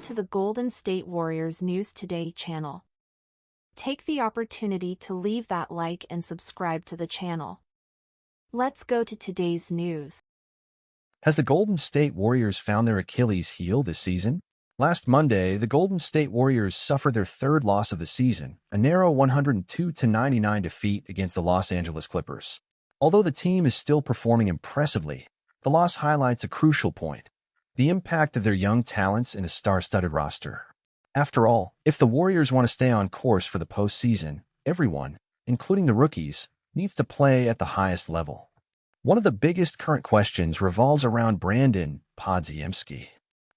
to the Golden State Warriors News Today channel. Take the opportunity to leave that like and subscribe to the channel. Let's go to today's news. Has the Golden State Warriors found their Achilles heel this season? Last Monday, the Golden State Warriors suffered their third loss of the season, a narrow 102-99 defeat against the Los Angeles Clippers. Although the team is still performing impressively, the loss highlights a crucial point: the impact of their young talents in a star-studded roster. After all, if the Warriors want to stay on course for the postseason, everyone, including the rookies, needs to play at the highest level. One of the biggest current questions revolves around Brandin Podziemski.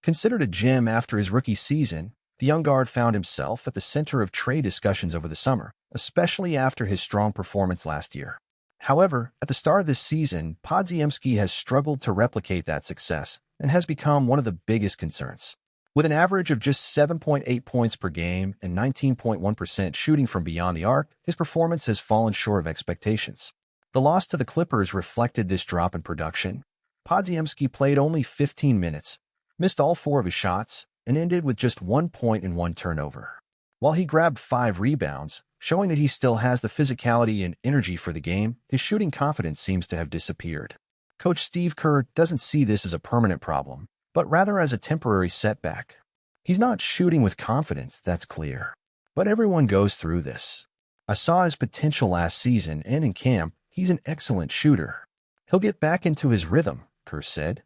Considered a gem after his rookie season, the young guard found himself at the center of trade discussions over the summer, especially after his strong performance last year. However, at the start of this season, Podziemski has struggled to replicate that success and has become one of the biggest concerns. With an average of just 7.8 points per game and 19.1% shooting from beyond the arc, his performance has fallen short of expectations. The loss to the Clippers reflected this drop in production. Podziemski played only 15 minutes, missed all 4 of his shots, and ended with just 1 point and 1 turnover. While he grabbed 5 rebounds, showing that he still has the physicality and energy for the game, his shooting confidence seems to have disappeared. Coach Steve Kerr doesn't see this as a permanent problem, but rather as a temporary setback. He's not shooting with confidence, that's clear. But everyone goes through this. I saw his potential last season, and in camp, he's an excellent shooter. He'll get back into his rhythm, Kerr said.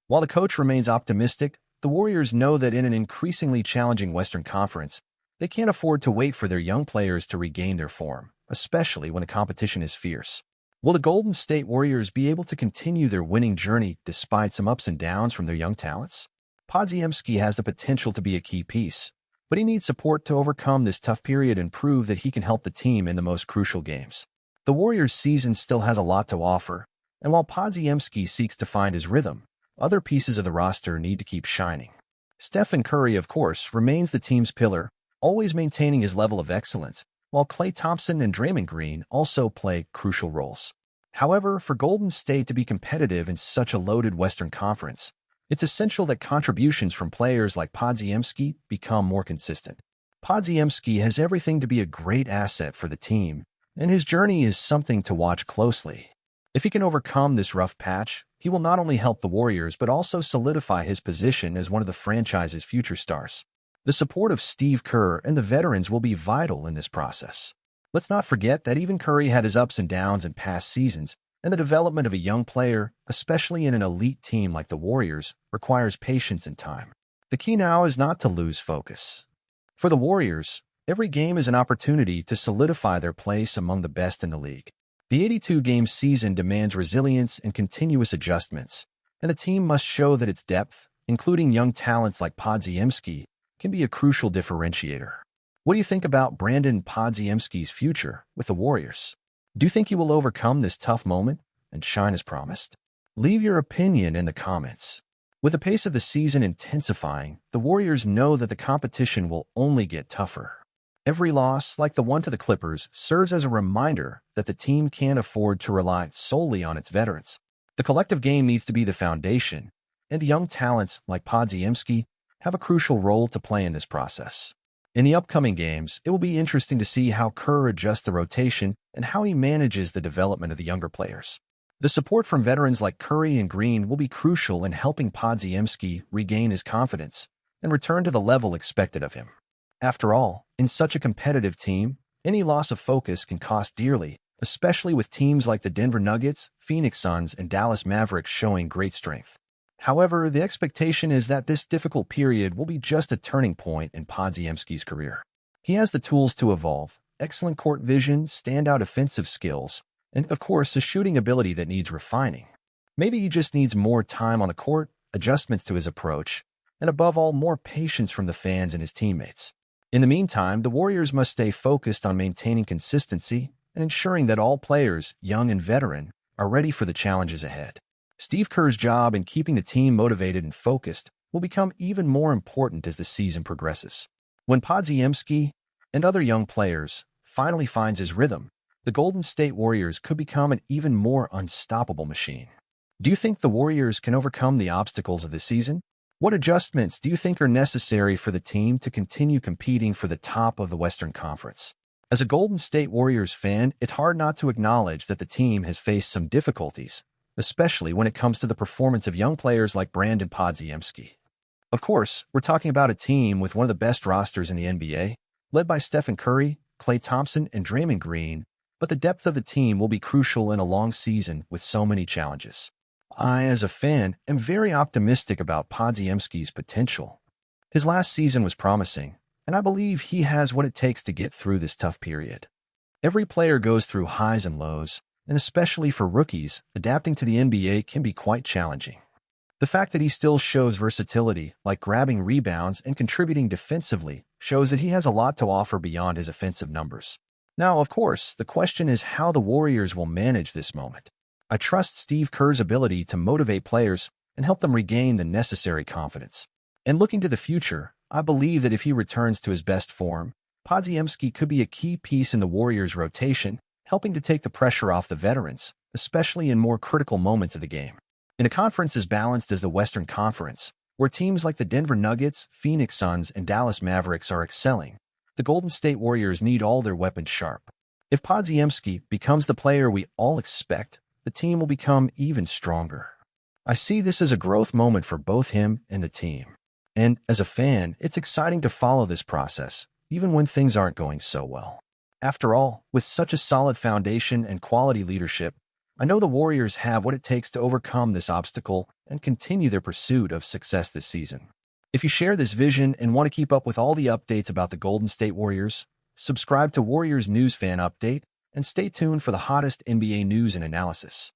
While the coach remains optimistic, the Warriors know that in an increasingly challenging Western Conference, they can't afford to wait for their young players to regain their form, especially when the competition is fierce. Will the Golden State Warriors be able to continue their winning journey despite some ups and downs from their young talents? Podziemski has the potential to be a key piece, but he needs support to overcome this tough period and prove that he can help the team in the most crucial games. The Warriors' season still has a lot to offer, and while Podziemski seeks to find his rhythm, other pieces of the roster need to keep shining. Stephen Curry, of course, remains the team's pillar, always maintaining his level of excellence, while Klay Thompson and Draymond Green also play crucial roles. However, for Golden State to be competitive in such a loaded Western Conference, it's essential that contributions from players like Podziemski become more consistent. Podziemski has everything to be a great asset for the team, and his journey is something to watch closely. If he can overcome this rough patch, he will not only help the Warriors but also solidify his position as one of the franchise's future stars. The support of Steve Kerr and the veterans will be vital in this process. Let's not forget that even Curry had his ups and downs in past seasons, and the development of a young player, especially in an elite team like the Warriors, requires patience and time. The key now is not to lose focus. For the Warriors, every game is an opportunity to solidify their place among the best in the league. The 82-game season demands resilience and continuous adjustments, and the team must show that its depth, including young talents like Podziemski, can be a crucial differentiator. What do you think about Brandin Podziemski's future with the Warriors? Do you think he will overcome this tough moment and shine as promised? Leave your opinion in the comments. With the pace of the season intensifying, the Warriors know that the competition will only get tougher. Every loss, like the one to the Clippers, serves as a reminder that the team can't afford to rely solely on its veterans. The collective game needs to be the foundation, and the young talents like Podziemski have a crucial role to play in this process. In the upcoming games, it will be interesting to see how Kerr adjusts the rotation and how he manages the development of the younger players. The support from veterans like Curry and Green will be crucial in helping Podziemski regain his confidence and return to the level expected of him. After all, in such a competitive team, any loss of focus can cost dearly, especially with teams like the Denver Nuggets, Phoenix Suns, and Dallas Mavericks showing great strength. However, the expectation is that this difficult period will be just a turning point in Podziemski's career. He has the tools to evolve: excellent court vision, standout offensive skills, and, of course, a shooting ability that needs refining. Maybe he just needs more time on the court, adjustments to his approach, and above all, more patience from the fans and his teammates. In the meantime, the Warriors must stay focused on maintaining consistency and ensuring that all players, young and veteran, are ready for the challenges ahead. Steve Kerr's job in keeping the team motivated and focused will become even more important as the season progresses. When Podziemski and other young players finally finds his rhythm, the Golden State Warriors could become an even more unstoppable machine. Do you think the Warriors can overcome the obstacles of the season? What adjustments do you think are necessary for the team to continue competing for the top of the Western Conference? As a Golden State Warriors fan, it's hard not to acknowledge that the team has faced some difficulties, especially when it comes to the performance of young players like Brandin Podziemski. Of course, we're talking about a team with one of the best rosters in the NBA, led by Stephen Curry, Klay Thompson, and Draymond Green, but the depth of the team will be crucial in a long season with so many challenges. I, as a fan, am very optimistic about Podziemski's potential. His last season was promising, and I believe he has what it takes to get through this tough period. Every player goes through highs and lows, and especially for rookies, adapting to the NBA can be quite challenging. The fact that he still shows versatility, like grabbing rebounds and contributing defensively, shows that he has a lot to offer beyond his offensive numbers. Now, of course, the question is how the Warriors will manage this moment. I trust Steve Kerr's ability to motivate players and help them regain the necessary confidence. And looking to the future, I believe that if he returns to his best form, Podziemski could be a key piece in the Warriors' rotation, helping to take the pressure off the veterans, especially in more critical moments of the game. In a conference as balanced as the Western Conference, where teams like the Denver Nuggets, Phoenix Suns, and Dallas Mavericks are excelling, the Golden State Warriors need all their weapons sharp. If Podziemski becomes the player we all expect, the team will become even stronger. I see this as a growth moment for both him and the team. And as a fan, it's exciting to follow this process, even when things aren't going so well. After all, with such a solid foundation and quality leadership, I know the Warriors have what it takes to overcome this obstacle and continue their pursuit of success this season. If you share this vision and want to keep up with all the updates about the Golden State Warriors, subscribe to Warriors News Fan Update and stay tuned for the hottest NBA news and analysis.